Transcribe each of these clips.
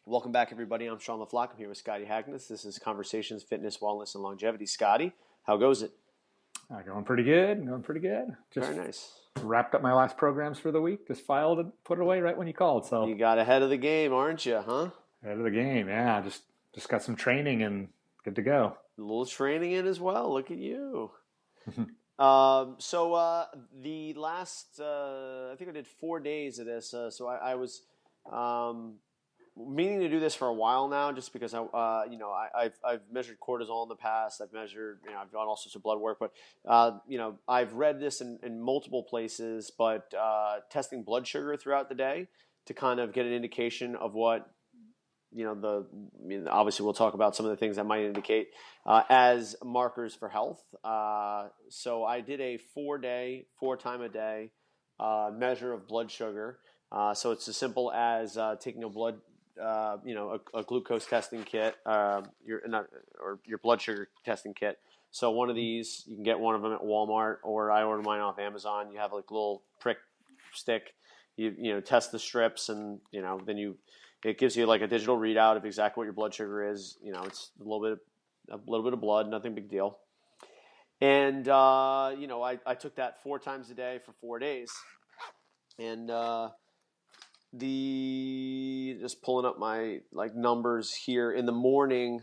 Welcome back, everybody. I'm Sean LaFlock. I'm here with Scotty Hagness. This is Conversations, Fitness, Wellness, and Longevity. Scotty, how goes it? Going pretty good. Just Very nice. wrapped up my last programs for the week. Just filed and put it away right when you called. So You got ahead of the game, aren't you, huh? ahead of the game. Yeah, just got some training and good to go. A little training in as well. Look at you. The last, I think I did 4 days of this. I was meaning to do this for a while now, just because I've measured cortisol in the past. I've measured, I've done all sorts of blood work, but I've read this in multiple places. But testing blood sugar throughout the day to kind of get an indication of what obviously we'll talk about some of the things that might indicate as markers for health. So I did a 4-day, 4 time a day measure of blood sugar. So it's as simple as taking a blood, a glucose testing kit, your blood sugar testing kit. So one of these, you can get one of them at Walmart, or I order mine off Amazon. You have like a little prick stick. You test the strips, and then it gives you like a digital readout of exactly what your blood sugar is. It's a little bit of blood, nothing big deal. And I took that 4 times a day for 4 days, and just pulling up my numbers here in the morning,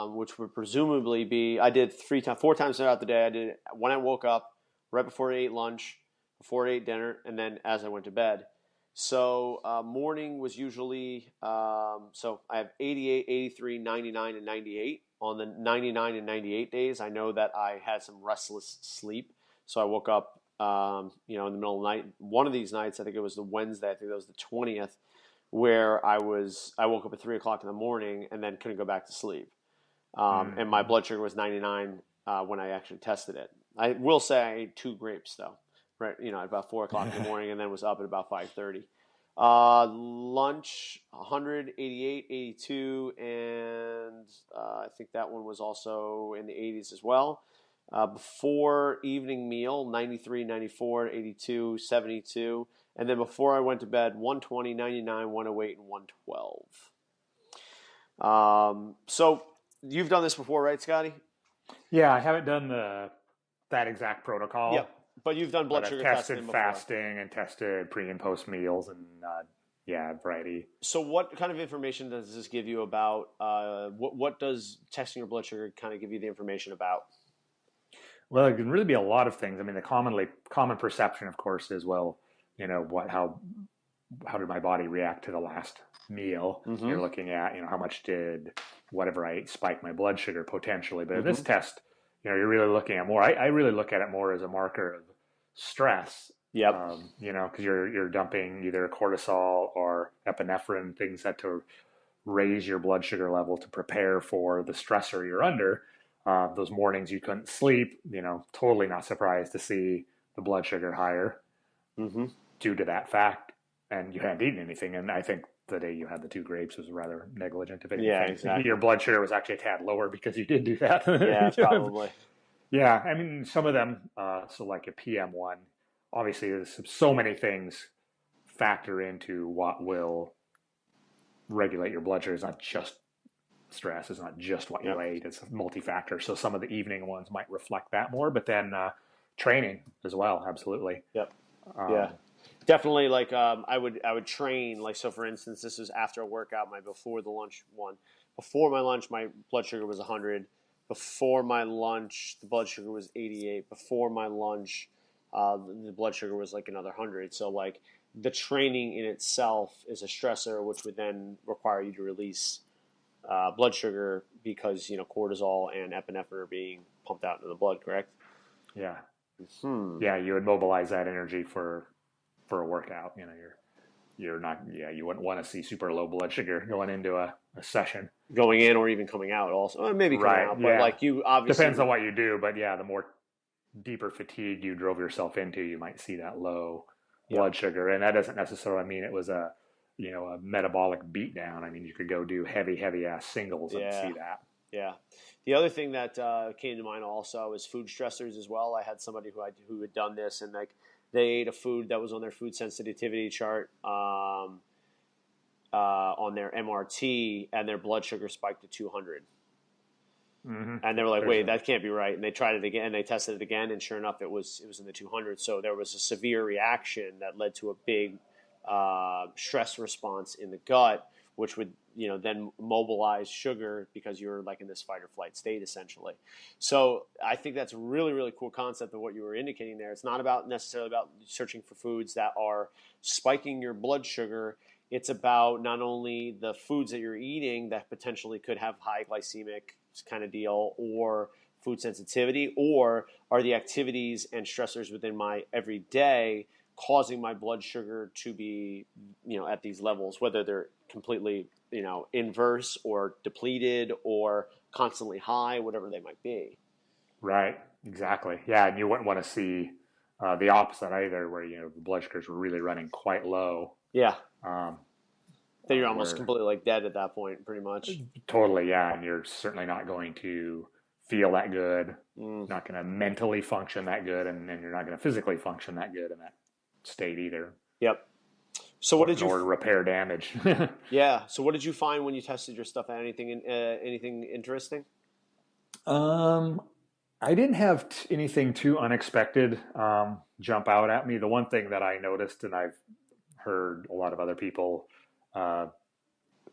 which would presumably be, I did 4 times throughout the day. I did it when I woke up, right before I ate lunch, before I ate dinner, and then as I went to bed. So morning was usually, so I have 88, 83, 99, and 98. On the 99 and 98 days, I know that I had some restless sleep. So I woke up, in the middle of the night. One of these nights, I think it was the Wednesday, I think that was the 20th, where I woke up at 3 o'clock in the morning and then couldn't go back to sleep. And my blood sugar was 99 when I actually tested it. I will say I ate 2 grapes though. Right, at about 4 o'clock in the morning, and then was up at about 5:30. Lunch, 100, 88, 82, and I think that one was also in the 80s as well. Before evening meal, 93, 94, 82, 72. And then before I went to bed, 120, 99, 108, and 112. So you've done this before, right, Scotty? Yeah, I haven't done that exact protocol. Yep. But you've done blood sugar testing before. Fasting and tested pre and post meals and variety. So what kind of information does this give you about what does testing your blood sugar kind of give you the information about? Well, it can really be a lot of things. I mean, the common perception, of course, is, well, how did my body react to the last meal? Mm-hmm. You're looking at, how much did whatever I ate spike my blood sugar potentially. But in this test, you're really looking at more. I really look at it more as a marker of stress. Yep. Because you're dumping either cortisol or epinephrine, things that to raise your blood sugar level to prepare for the stressor you're under. Those mornings you couldn't sleep, totally not surprised to see the blood sugar higher due to that fact. And you hadn't eaten anything. And I think the day you had the 2 grapes was rather negligent. If anything. Yeah, exactly. Your blood sugar was actually a tad lower because you did do that. Yeah, probably. Yeah, I mean, some of them, so like a PM1, obviously there's so many things factor into what will regulate your blood sugar. It's not just stress. It's not just what you ate. It's multi-factor. So some of the evening ones might reflect that more, but then training as well. Absolutely. Yep. Yeah. Definitely, I would train, so for instance, this was after a workout, my before the lunch one. Before my lunch, my blood sugar was 100. Before my lunch, the blood sugar was 88. Before my lunch, the blood sugar was another 100. So the training in itself is a stressor, which would then require you to release blood sugar because cortisol and epinephrine are being pumped out into the blood. Correct? Yeah. Yeah, you would mobilize that energy for a workout. You're not. Yeah, you wouldn't want to see super low blood sugar going into a session, going in or even coming out. Also, maybe coming out, but you obviously depends on what you do. But yeah, the more deeper fatigue you drove yourself into, you might see that low blood sugar, and that doesn't necessarily mean it was a metabolic beatdown. I mean, you could go do heavy ass singles and see that. Yeah. The other thing that came to mind also is food stressors as well. I had somebody who had done this, and they ate a food that was on their food sensitivity chart, on their MRT, and their blood sugar spiked to 200. Mm-hmm. And they were like, wait, that can't be right. And they tried it again. They tested it again, and sure enough, it was in the 200s. So there was a severe reaction that led to a big stress response in the gut, which would then mobilize sugar because you're like in this fight or flight state essentially. So I think that's a really, really cool concept of what you were indicating there. It's not necessarily about searching for foods that are spiking your blood sugar. It's about not only the foods that you're eating that potentially could have high glycemic kind of deal or food sensitivity, or are the activities and stressors within my everyday causing my blood sugar to be, at these levels, whether they're completely, inverse or depleted or constantly high, whatever they might be. Right. Exactly. Yeah. And you wouldn't want to see the opposite either, where, the blood sugars were really running quite low. Yeah. Um, Then you're almost completely like dead at that point, pretty much. Totally. Yeah. And you're certainly not going to feel that good, not going to mentally function that good, and you're not going to physically function that good in that state either. Yep. So what did you repair damage? Yeah. So what did you find when you tested your stuff? Anything interesting? I didn't have anything too unexpected jump out at me. The one thing that I noticed, and I've heard a lot of other people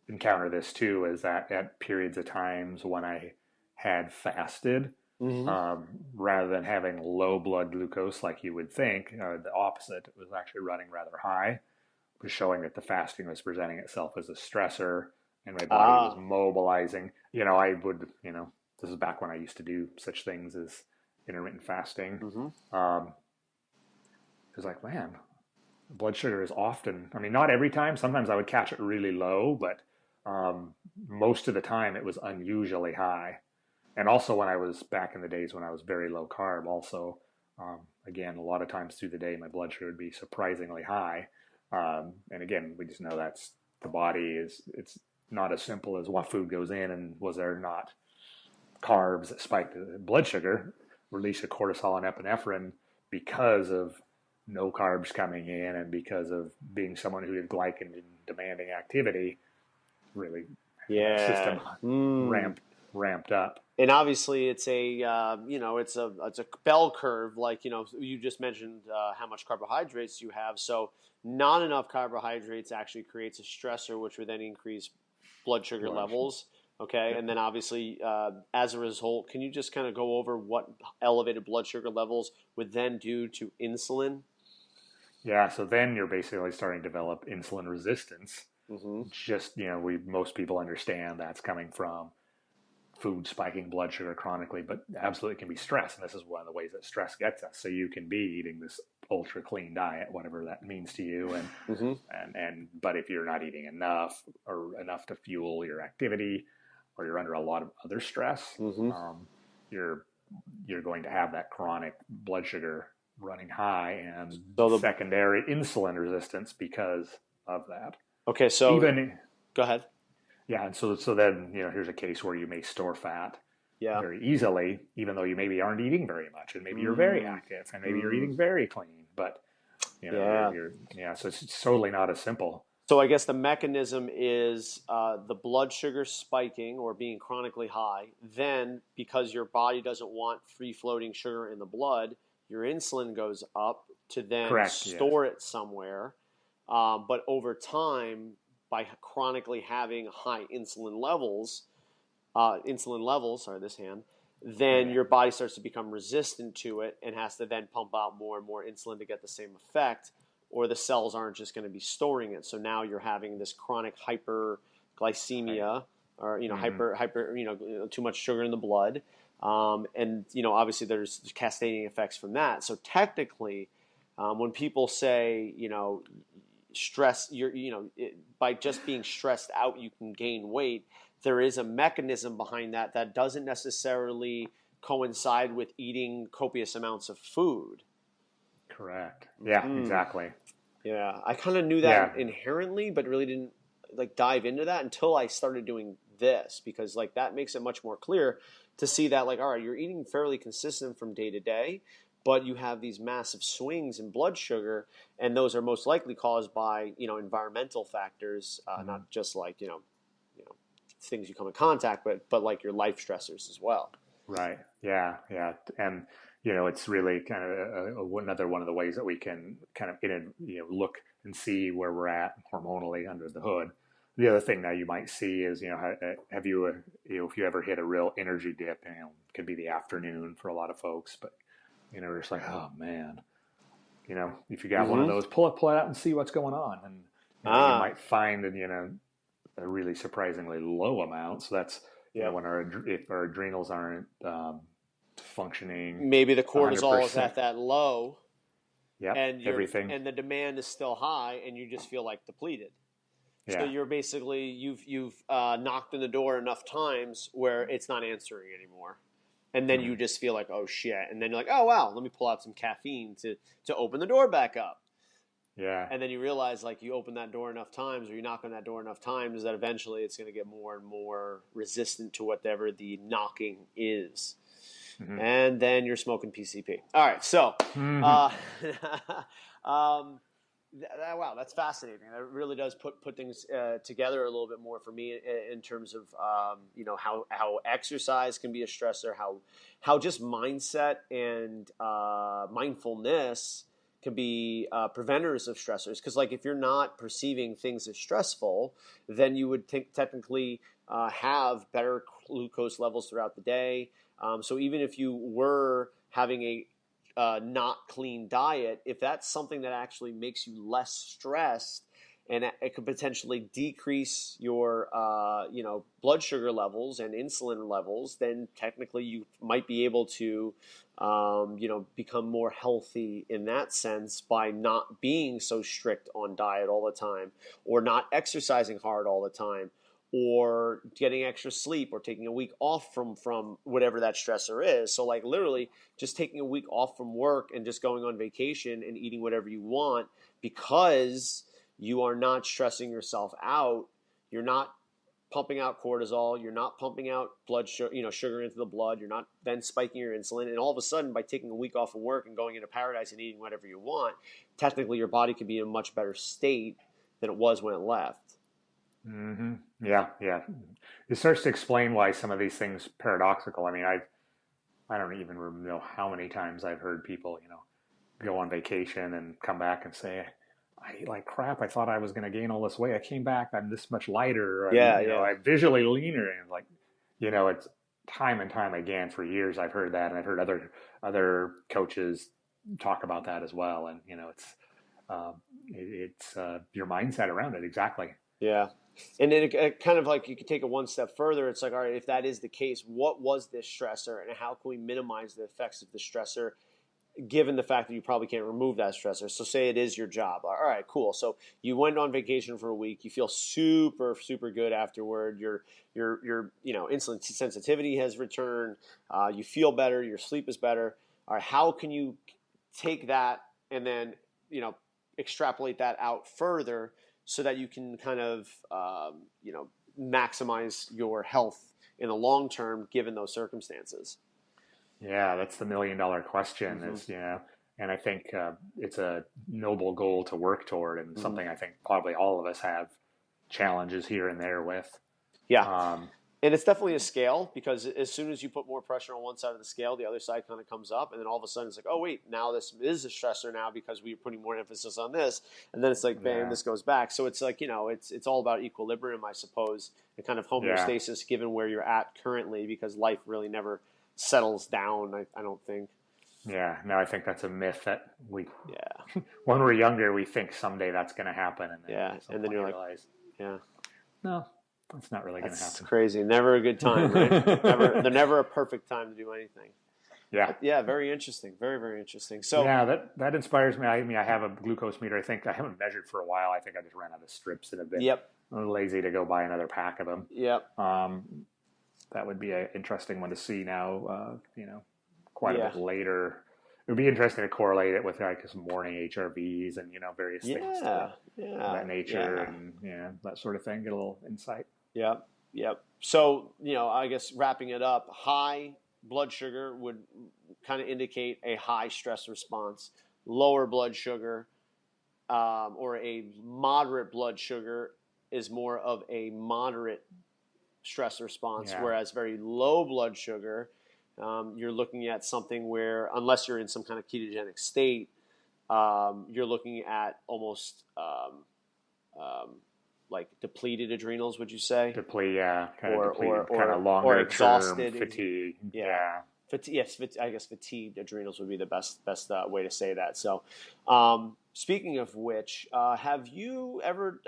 encounter this too, is that at periods of times when I had fasted, rather than having low blood glucose like you would think, the opposite, it was actually running rather high, was showing that the fasting was presenting itself as a stressor and my body was mobilizing. I would, this is back when I used to do such things as intermittent fasting. It was like, man, blood sugar is often, not every time. Sometimes I would catch it really low, but most of the time it was unusually high. And also when I was back in the days when I was very low carb, also, again, a lot of times through the day, my blood sugar would be surprisingly high. And again, we just know that's the body it's not as simple as what food goes in and was there not carbs that spike the blood sugar, release of cortisol and epinephrine because of no carbs coming in and because of being someone who did glycogen demanding activity, really system ramped up. And obviously it's a it's a bell curve, like you just mentioned how much carbohydrates you have. So not enough carbohydrates actually creates a stressor, which would then increase blood sugar levels. Okay, and then obviously as a result, can you just kind of go over what elevated blood sugar levels would then do to insulin? Yeah, so then you're basically starting to develop insulin resistance. Just most people understand that's coming from food spiking blood sugar chronically, but absolutely can be stress. And this is one of the ways that stress gets us. So you can be eating this ultra clean diet, whatever that means to you. But if you're not eating enough or enough to fuel your activity, or you're under a lot of other stress, you're going to have that chronic blood sugar running high and secondary insulin resistance because of that. Okay. So go ahead. Yeah, and so then here's a case where you may store fat very easily, even though you maybe aren't eating very much, and maybe you're very active, and maybe you're eating very clean. But so it's totally not as simple. So I guess the mechanism is the blood sugar spiking or being chronically high. Then, because your body doesn't want free floating sugar in the blood, your insulin goes up to then store it somewhere. But over time, by chronically having high insulin levels, then your body starts to become resistant to it and has to then pump out more and more insulin to get the same effect, or the cells aren't just going to be storing it. So now you're having this chronic hyperglycemia, or hyper too much sugar in the blood, and obviously there's cascading effects from that. So technically, when people say stress, by just being stressed out, you can gain weight. There is a mechanism behind that doesn't necessarily coincide with eating copious amounts of food. Correct. Yeah, exactly. Yeah, I kind of knew that inherently, but really didn't dive into that until I started doing this, because that makes it much more clear to see that all right, you're eating fairly consistent from day to day, but you have these massive swings in blood sugar, and those are most likely caused by, environmental factors, not just like, things you come in contact with, but like your life stressors as well. Right. Yeah. Yeah. And, it's really kind of another one of the ways that we can kind of, look and see where we're at hormonally under the hood. The other thing now you might see is, have you, if you ever hit a real energy dip, it could be the afternoon for a lot of folks, but, we're just like, oh man, if you got one of those, pull it out and see what's going on. And, you might find, a really surprisingly low amount. So that's, when if our adrenals aren't functioning, maybe the cortisol 100%. is at that low, and everything, and the demand is still high, and you just feel like depleted. Yeah. So you're basically you've knocked on the door enough times where it's not answering anymore, and then you just feel like, oh shit, and then you're like, oh wow, let me pull out some caffeine to open the door back up. Yeah. And then you realize, like, you open that door enough times, or you knock on that door enough times, that eventually it's going to get more and more resistant to whatever the knocking is. And then you're smoking PCP. All right, so wow, that's fascinating. It really does put things together a little bit more for me in terms of how exercise can be a stressor, how just mindset and mindfulness can be preventers of stressors. Because like if you're not perceiving things as stressful, then you would technically have better glucose levels throughout the day. So even if you were having a not clean diet, if that's something that actually makes you less stressed, and it could potentially decrease your blood sugar levels and insulin levels, then technically you might be able to become more healthy in that sense by not being so strict on diet all the time, or not exercising hard all the time, or getting extra sleep, or taking a week off from whatever that stressor is. So like literally just taking a week off from work and just going on vacation and eating whatever you want, because you are not stressing yourself out. You're not pumping out cortisol. You're not pumping out blood sugar, sugar into the blood. You're not then spiking your insulin. And all of a sudden, by taking a week off from work and going into paradise and eating whatever you want, technically your body could be in a much better state than it was when it left. Yeah. It starts to explain why some of these things paradoxical. I mean, I don't even know how many times I've heard people, go on vacation and come back and say, I eat like crap. I thought I was going to gain all this weight. I came back, I'm this much lighter. I'm visually leaner. And like, it's time and time again for years I've heard that, and I've heard other coaches talk about that as well. And it's your mindset around it. Exactly. Yeah. And then it kind of like you could take it one step further. It's like, all right, if that is the case, what was this stressor, and how can we minimize the effects of the stressor, given the fact that you probably can't remove that stressor? So say it is your job. All right, cool. So you went on vacation for a week. You feel super, super good afterward. Your insulin sensitivity has returned. You feel better. Your sleep is better. All right, how can you take that and then, extrapolate that out further so that you can kind of, maximize your health in the long term, given those circumstances? Yeah, that's the $1 million question. Is and I think it's a noble goal to work toward, and something I think probably all of us have challenges here and there with. Yeah. And it's definitely a scale, because as soon as you put more pressure on one side of the scale, the other side kind of comes up, and then all of a sudden it's like, oh wait, now this is a stressor now because we're putting more emphasis on this, and then it's like, bam, this goes back. So it's like, it's all about equilibrium, I suppose, and kind of homeostasis given where you're at currently, because life really never settles down, I don't think. Yeah, no, I think that's a myth that when we're younger, we think someday that's going to happen, and then you're like, realize, no, that's not really going to happen. That's crazy. Never a good time, right? They're never a perfect time to do anything. Yeah. But yeah, very interesting. Very, very interesting. So yeah, that inspires me. I mean, I have a glucose meter. I think I haven't measured for a while. I think I just ran out of strips and have been a little lazy to go buy another pack of them. Yep. That would be an interesting one to see now, quite a bit later. It would be interesting to correlate it with like some morning HRVs and, various things of that nature and that sort of thing. Get a little insight. Yep. So, I guess wrapping it up, high blood sugar would kind of indicate a high stress response. Lower blood sugar or a moderate blood sugar is more of a moderate stress response, Yeah. whereas very low blood sugar, you're looking at something where, unless you're in some kind of ketogenic state, you're looking at almost like depleted adrenals, would you say? Yeah, kind of Or depleted, or kind of or longer term exhausted. fatigue. Yeah. Yeah. Yes, I guess fatigued adrenals would be the best way to say that. So, speaking of which, have you ever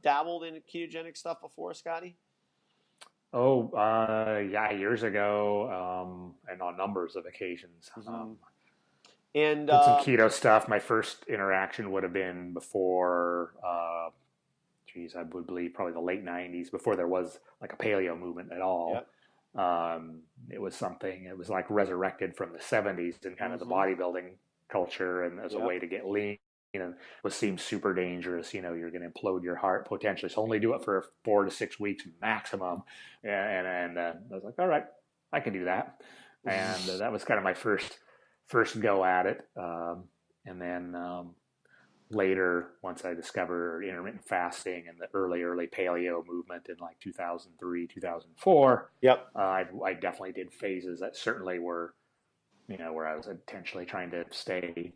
dabbled in ketogenic stuff before, Scotty? Oh, yeah, years ago, and on numbers of occasions. Mm-hmm. And Did some keto stuff. My first interaction would have been before, I would believe probably the late 90s, before there was like a paleo movement at all. Yep. It was like resurrected from the 70s and kind of the Mm-hmm. bodybuilding culture, and as a Yep. way to get lean, and it seemed super dangerous. You're going to implode your heart potentially. So only do it for 4 to 6 weeks maximum. And I was like, all right, I can do that. And that was kind of my first go at it. And then later, once I discovered intermittent fasting and the early paleo movement in like 2003, 2004, Yep. I definitely did phases that certainly were, where I was intentionally trying to stay,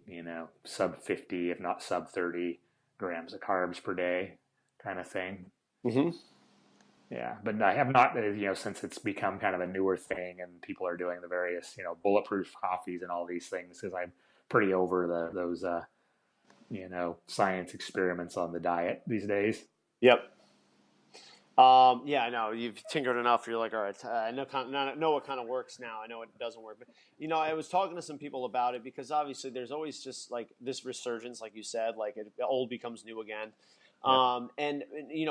sub 50, if not sub 30 grams of carbs per day kind of thing. Mm-hmm. Yeah, but I have not, since it's become kind of a newer thing and people are doing the various, bulletproof coffees and all these things, because I'm pretty over those, science experiments on the diet these days. Yep. Yeah, I know. You've tinkered enough. You're like, all right, I know what kind of works now. I know it doesn't work. But, I was talking to some people about it because obviously there's always just like this resurgence, like you said, like old becomes new again. And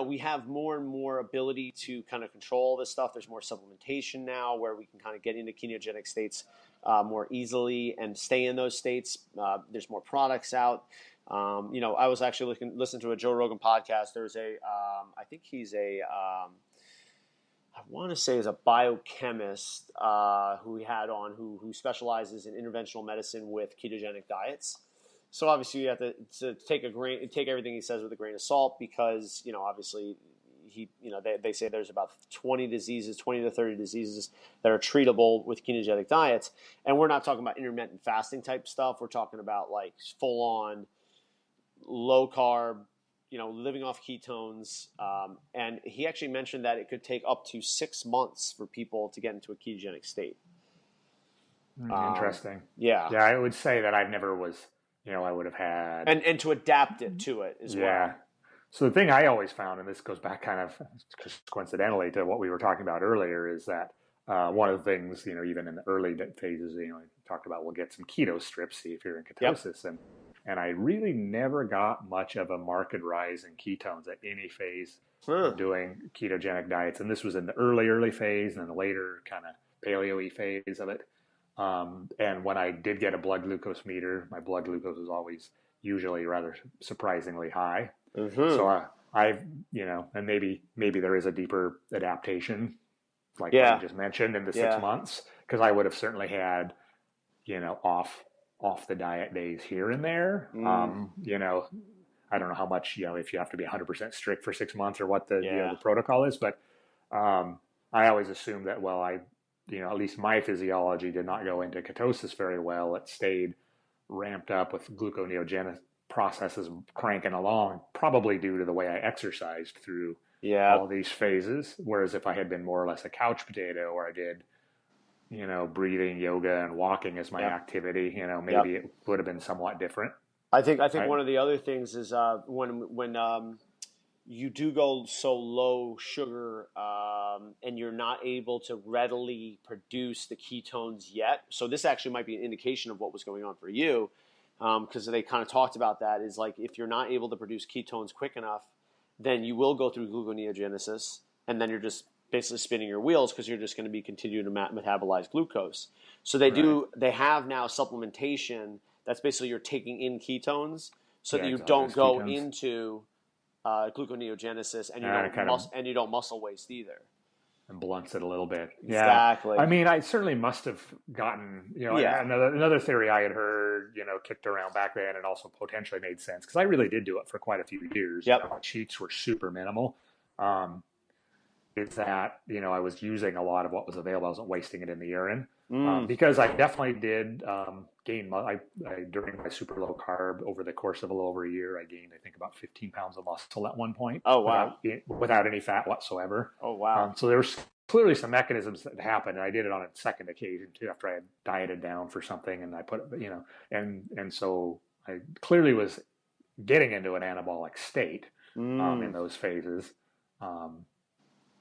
we have more and more ability to kind of control this stuff. There's more supplementation now where we can kind of get into ketogenic states more easily and stay in those states. There's more products out. I was actually listening to a Joe Rogan podcast. There's I think he's I want to say is a biochemist who he had on who specializes in interventional medicine with ketogenic diets. So obviously you have to take everything he says with a grain of salt because obviously they say there's about 20 to 30 diseases that are treatable with ketogenic diets, and we're not talking about intermittent fasting type stuff. We're talking about like full on low carb, living off ketones. And he actually mentioned that it could take up to 6 months for people to get into a ketogenic state. Interesting. Yeah. Yeah, I would say that I never was, I would have had. And to adapt it to it as well. Yeah. So the thing I always found, and this goes back kind of coincidentally to what we were talking about earlier, is that one of the things, even in the early phases, we talked about, we'll get some keto strips, see if you're in ketosis. Yep. And I really never got much of a marked rise in ketones at any phase of doing ketogenic diets. And this was in the early phase and then the later kind of paleo-y phase of it. And when I did get a blood glucose meter, my blood glucose was always usually rather surprisingly high. Mm-hmm. So I've, and maybe there is a deeper adaptation, like what you just mentioned, in the 6 months, because I would have certainly had, off the diet days here and there. I don't know how much, if you have to be 100% strict for 6 months or what the protocol is, but I always assumed that, at least my physiology did not go into ketosis very well. It stayed ramped up with gluconeogenesis processes cranking along, probably due to the way I exercised through all these phases. Whereas if I had been more or less a couch potato, or I did, breathing, yoga, and walking as my activity, maybe it would have been somewhat different. I think one of the other things is when you do go so low sugar and you're not able to readily produce the ketones yet. So this actually might be an indication of what was going on for you, because they kind of talked about that, is like if you're not able to produce ketones quick enough, then you will go through gluconeogenesis, and then you're just basically spinning your wheels because you're just going to be continuing to metabolize glucose. So they have now supplementation that's basically you're taking in ketones so that you don't go into gluconeogenesis and you don't muscle waste either. and blunts it a little bit. Yeah. I Exactly. mean, I certainly must have gotten, Yeah. another theory I had heard, kicked around back then and also potentially made sense because I really did do it for quite a few years. Yep. My cheats were super minimal. Um, is that, I was using a lot of what was available. I wasn't wasting it in the urine. Mm. Because I definitely did gain, during my super low carb over the course of a little over a year, I gained, I think, about 15 pounds of muscle at one point Oh, wow. without any fat whatsoever. Oh, wow. So there was clearly some mechanisms that happened. And I did it on a second occasion too, after I had dieted down for something, and I put, and so I clearly was getting into an anabolic state in those phases. Um,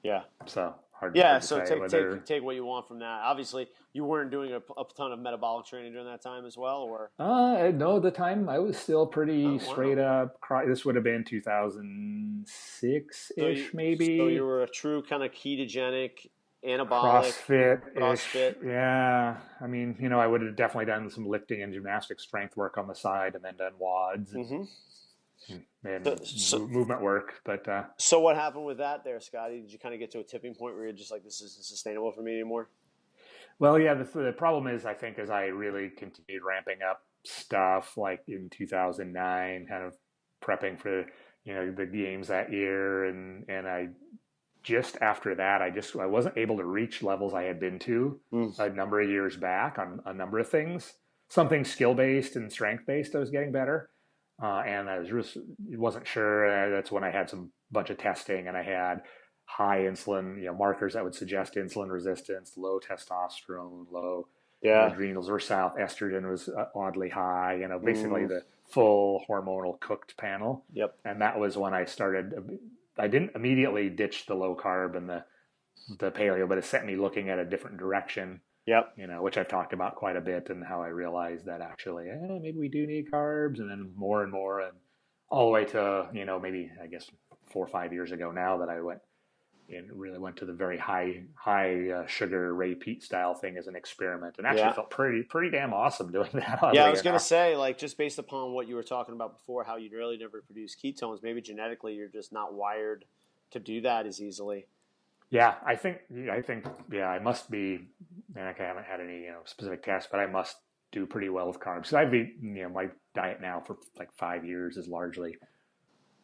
Yeah. so Yeah, hard to so say whether. take what you want from that. Obviously, you weren't doing a ton of metabolic training during that time as well, or No, the time I was still pretty oh wow. straight up. This would have been 2006 ish, So you maybe. were a true kind of ketogenic, anabolic, CrossFit ish. CrossFit. Yeah. I mean, I would have definitely done some lifting and gymnastic strength work on the side and then done WODs Mm-hmm. and movement work. But So what happened with that there, Scotty? Did you kind of get to a tipping point where you're just like, this isn't sustainable for me anymore? well, yeah, the problem is, I think, as I really continued ramping up stuff like in 2009, kind of prepping for, the games that year. And I just after that, I wasn't able to reach levels I had been to Mm. a number of years back on a number of things. Something skill based and strength based, I was getting better, and I wasn't sure. That's when I had some bunch of testing, and I had high insulin, markers that would suggest insulin resistance, low testosterone, low Yeah. adrenals were south, estrogen was oddly high. Basically Mm. the full hormonal cooked panel, Yep. and that was when I started. I didn't immediately ditch the low carb and the paleo, but it set me looking at a different direction, Yep. which I've talked about quite a bit, and how I realized that actually, maybe we do need carbs, and then more and more, and all the way to, maybe I guess 4 or 5 years ago now that I went and really went to the very high sugar Ray Peat style thing as an experiment, and actually Yeah. felt pretty damn awesome doing that. Yeah, I Oddly was gonna enough. say, like, just based upon what you were talking about before, how you really never produce ketones, maybe genetically you're just not wired to do that as easily. Yeah, I think, yeah, I must be, and I haven't had any, specific tests, but I must do pretty well with carbs. So I've eaten, my diet now for like 5 years is largely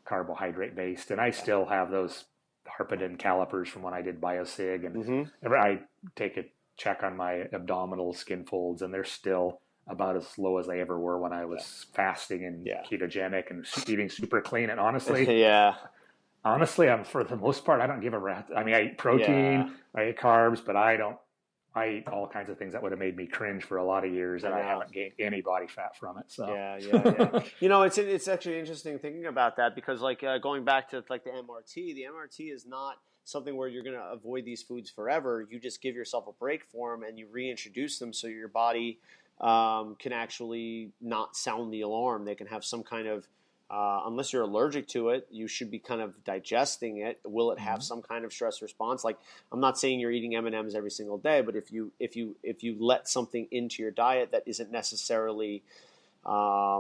carbohydrate based, and I still have those Harpenden calipers from when I did biosig, and Mm-hmm. I take a check on my abdominal skin folds, and they're still about as low as they ever were when I Yeah. was fasting and Yeah. ketogenic and eating super clean. And honestly, Yeah. I'm for the most part, I don't give a rat. I mean, I eat Yeah. protein, I eat carbs, but I don't. I eat all kinds of things that would have made me cringe for a lot of years, I and I know. haven't gained any body fat from it. So, Yeah, yeah. It's actually interesting thinking about that because like going back to like the MRT is not something where you're going to avoid these foods forever. You just give yourself a break for them and you reintroduce them so your body can actually not sound the alarm. They can have some kind of unless you're allergic to it, you should be kind of digesting it. Will it have Mhm. some kind of stress response? Like I'm not saying you're eating M&Ms every single day, but if you let something into your diet that isn't necessarily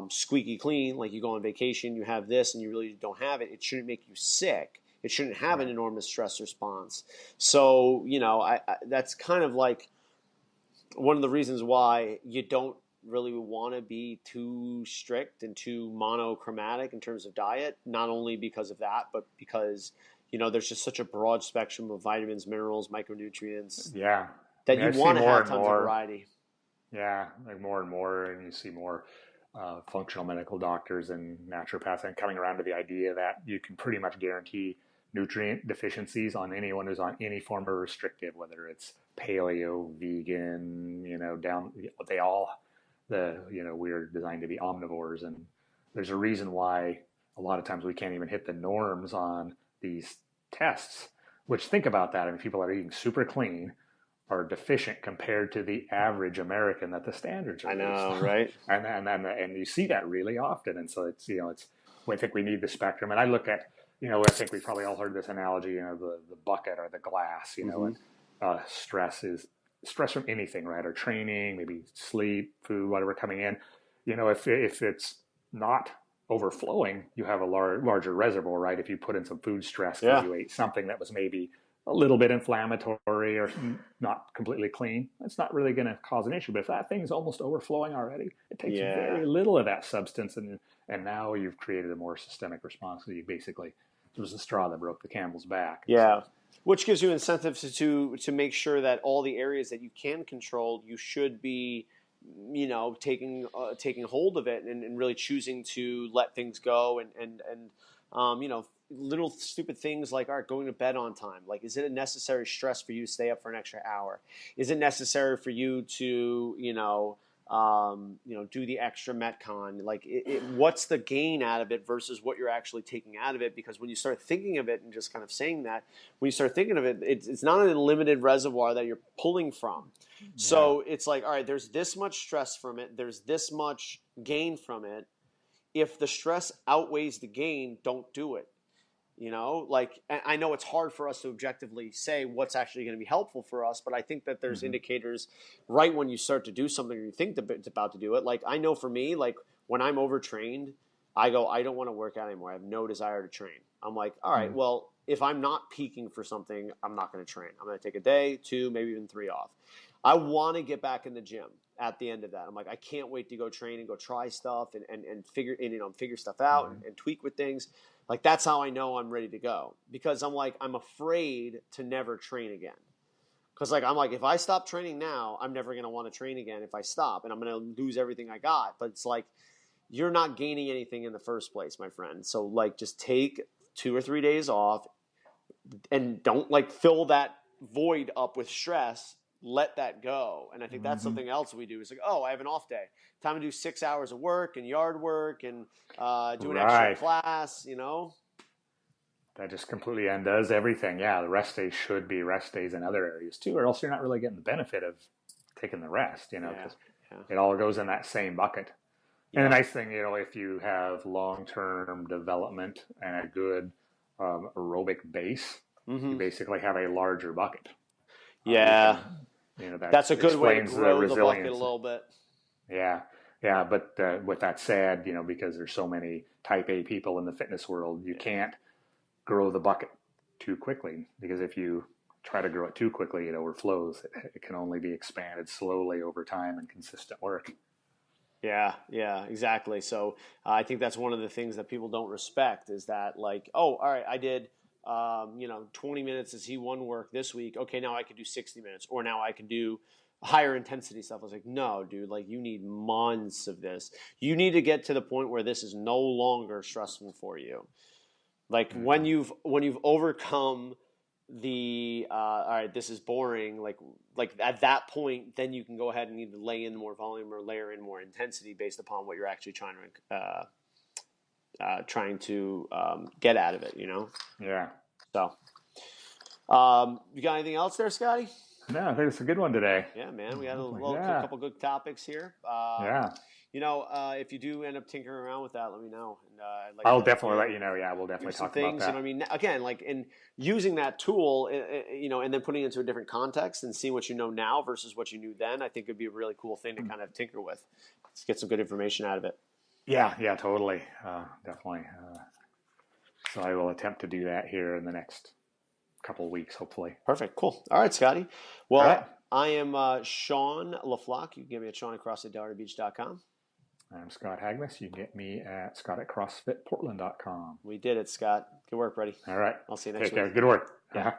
squeaky clean, like you go on vacation, you have this, and you really don't have it, it shouldn't make you sick. It shouldn't have an Right. enormous stress response. So, that's kind of like one of the reasons why you don't really want to be too strict and too monochromatic in terms of diet, not only because of that, but because, there's just such a broad spectrum of vitamins, minerals, micronutrients Yeah. I that mean, you I see want to more have and tons of more. variety. Yeah, like more and more, and you see more functional medical doctors and naturopaths, and coming around to the idea that you can pretty much guarantee nutrient deficiencies on anyone who's on any form of restrictive, whether it's paleo, vegan, down, they all, we're designed to be omnivores, and there's a reason why a lot of times we can't even hit the norms on these tests. Which, think about that. I mean, people are eating super clean are deficient compared to the average American that the standards are I based know, on, right? and you see that really often, and so it's I think we need the spectrum, and I look at I think we've probably all heard this analogy, the bucket or the glass, Mm-hmm. and stress is stress from anything, right? Or training, maybe sleep, food, whatever coming in, if it's not overflowing, you have a larger reservoir, right? If you put in some food stress because Yeah. you ate something that was maybe a little bit inflammatory or not completely clean, it's not really going to cause an issue. But if that thing's almost overflowing already, it takes Yeah. very little of that substance, and now you've created a more systemic response. So you basically, it was the straw that broke the camel's back. And Yeah. so, Which gives you incentive to make sure that all the areas that you can control, you should be, taking hold of it and really choosing to let things go and little stupid things like, all right, going to bed on time. Like, is it a necessary stress for you to stay up for an extra hour? Is it necessary for you to, do the extra Metcon? Like, what's the gain out of it versus what you're actually taking out of it? Because when you start thinking of it and just kind of saying that, when you start thinking of it, it's not an unlimited reservoir that you're pulling from. yeah. So it's like, all right, there's this much stress from it. There's this much gain from it. If the stress outweighs the gain, don't do it. Like, I know it's hard for us to objectively say what's actually going to be helpful for us, but I think that there's indicators right when you start to do something or you think it's about to do it. Like, I know for me, like when I'm overtrained, I go, I don't want to work out anymore. I have no desire to train. I'm like, all right, well, if I'm not peaking for something, I'm not going to train. I'm going to take a day, 2, maybe even 3 off. I want to get back in the gym at the end of that. I'm like, I can't wait to go train and go try stuff and figure stuff out and tweak with things. Like, that's how I know I'm ready to go, because I'm afraid to never train again. Because I'm like, if I stop training now, I'm never going to want to train again if I stop, and I'm going to lose everything I got. But it's like, you're not gaining anything in the first place, my friend. So like, just take 2 or 3 days off and don't like fill that void up with stress. Let that go. And I think that's something else we do. It's like, oh, I have an off day. Time to do 6 hours of work and yard work and do an extra Right. class, That just completely undoes everything. Yeah, the rest days should be rest days in other areas too, or else you're not really getting the benefit of taking the rest, Yeah, because yeah, it all goes in that same bucket. And the yeah. nice thing, if you have long-term development and a good aerobic base, you Mm-hmm. basically have a larger bucket. You Yeah, can, that that's a good way to explains the grow the bucket a resilience. little bit. Yeah, yeah. But with that said, because there's so many type A people in the fitness world, you can't grow the bucket too quickly, because if you try to grow it too quickly, it overflows. It can only be expanded slowly over time and consistent work. Yeah, exactly. So I think that's one of the things that people don't respect is that, like, oh, all right, I did 20 minutes of Z1 work this week. Okay, now I can do 60 minutes, or now I can do higher intensity stuff. I was like, no, dude, like, you need months of this. You need to get to the point where this is no longer stressful for you. Like, when Mm-hmm. you've overcome the all right, this is boring, like at that point, then you can go ahead and either lay in more volume or layer in more intensity based upon what you're actually trying to get out of it. Yeah. So you got anything else there, Scotty? No, I think it's a good one today. Yeah, man, we had Definitely. a Yeah. couple good topics here. Yeah. If you do end up tinkering around with that, let me know. And I'd like I'll to definitely let you know. Yeah, we'll hear definitely some talk about things. that. Again, like, in using that tool, and then putting it into a different context and seeing what you know now versus what you knew then, I think would be a really cool thing to kind of tinker with. Let's get some good information out of it. Yeah, totally. Definitely. So I will attempt to do that here in the next couple of weeks, hopefully. Perfect. Cool. All right, Scotty. All right. Well, I am Sean LaFlock. You can get me at SeanAcrossTheDeltaBeach.com. I'm Scott Hagness. You can get me at scott@crossfitportland.com. We did it, Scott. Good work, buddy. All right. I'll see you next Take week. care. Good work. Yeah.